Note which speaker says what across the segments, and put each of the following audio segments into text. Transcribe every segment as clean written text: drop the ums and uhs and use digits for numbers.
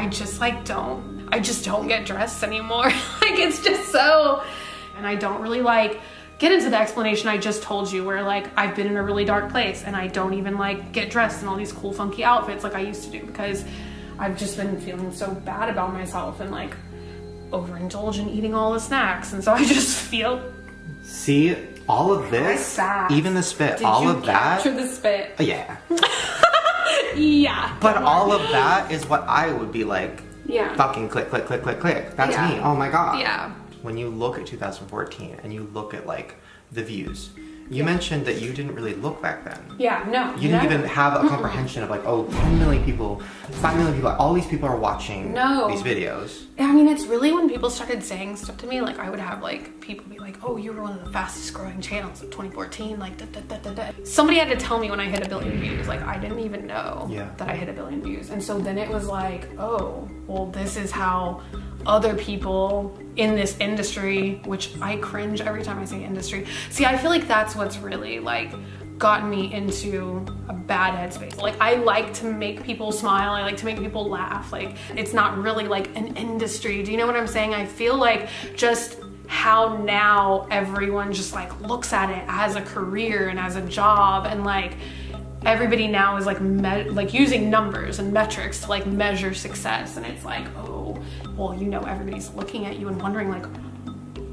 Speaker 1: I just like I just don't get dressed anymore. Like it's just so, and I don't really like get into the explanation I just told you where like I've been in a really dark place and I don't even like get dressed in all these cool funky outfits like I used to do because I've just been feeling so bad about myself and like overindulge in eating all the snacks, and so I just feel.
Speaker 2: See, all of this, even the spit,
Speaker 1: Did
Speaker 2: all
Speaker 1: you
Speaker 2: of that.
Speaker 1: capture the spit?
Speaker 2: Yeah.
Speaker 1: Yeah.
Speaker 2: But all of that is what I would be like.
Speaker 1: Yeah.
Speaker 2: Fucking click, click, click, click, click. That's me. Oh my god.
Speaker 1: Yeah.
Speaker 2: When you look at 2014 and you look at like the views, you mentioned that you didn't really look back then.
Speaker 1: Yeah, no.
Speaker 2: You didn't even have a comprehension of like, oh, 10 million people, 5 million people, all these people are watching these videos.
Speaker 1: I mean, it's really when people started saying stuff to me, like I would have like people be like, oh, you were one of the fastest growing channels of 2014, like da, da, da, da, da. Somebody had to tell me when I hit 1 billion views, like I didn't even know that I hit 1 billion views. And so then it was like, oh, well, this is how other people in this industry, which I cringe every time I say industry. See, I feel like that's what's really like gotten me into a bad headspace. Like I like to make people smile, I like to make people laugh. Like it's not really like an industry. Do you know what I'm saying? I feel like just how now everyone just like looks at it as a career and as a job, and like everybody now is like using numbers and metrics to like measure success, and it's like, oh, well, you know, everybody's looking at you and wondering like,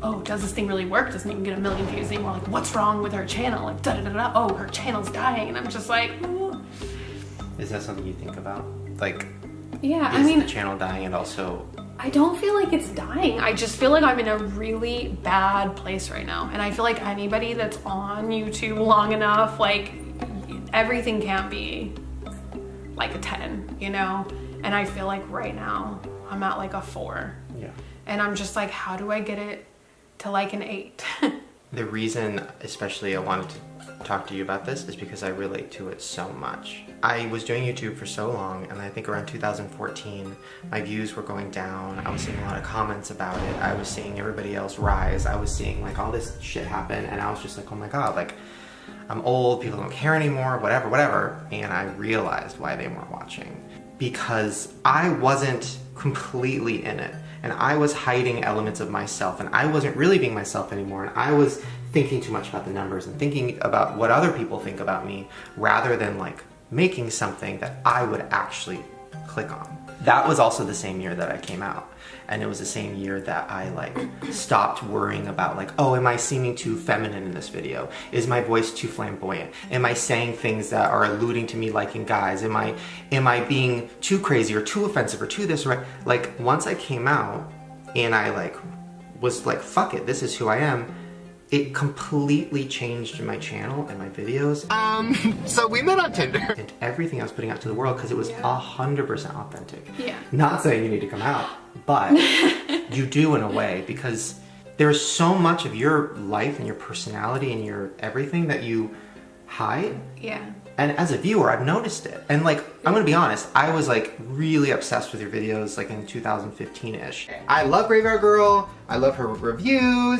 Speaker 1: oh, does this thing really work? Doesn't even get 1 million views anymore. Like, what's wrong with her channel? Like, da da da da. Oh, her channel's dying, and I'm just like, ooh.
Speaker 2: Is that something you think about? Like,
Speaker 1: yeah,
Speaker 2: I mean, the channel dying, and also.
Speaker 1: I don't feel like it's dying. I just feel like I'm in a really bad place right now, and I feel like anybody that's on YouTube long enough, like, everything can't be like a 10, you know? And I feel like right now I'm at like a 4.
Speaker 2: Yeah.
Speaker 1: And I'm just like, how do I get it to like an 8?
Speaker 2: The reason, especially I wanted to talk to you about this, is because I relate to it so much. I was doing YouTube for so long, and I think around 2014, my views were going down. I was seeing a lot of comments about it. I was seeing everybody else rise. I was seeing like all this shit happen, and I was just like, oh my god, like, I'm old, people don't care anymore, whatever, whatever. And I realized why they weren't watching. Because I wasn't completely in it. And I was hiding elements of myself, and I wasn't really being myself anymore. And I was thinking too much about the numbers and thinking about what other people think about me, rather than like making something that I would actually click on. That was also the same year that I came out. And it was the same year that I like stopped worrying about like, oh, am I seeming too feminine in this video? Is my voice too flamboyant? Am I saying things that are alluding to me liking guys? Am I being too crazy or too offensive or too this or right? Like once I came out and I like was like, fuck it, this is who I am. It completely changed my channel and my videos.
Speaker 3: So we met on Tinder.
Speaker 2: And everything I was putting out to the world, because it was 100% authentic.
Speaker 1: Yeah.
Speaker 2: Not saying you need to come out, but you do in a way, because there's so much of your life and your personality and your everything that you hide.
Speaker 1: Yeah.
Speaker 2: And as a viewer, I've noticed it. And like, I'm gonna be honest, I was like really obsessed with your videos like in 2015-ish. I love Graveyard Girl, I love her reviews.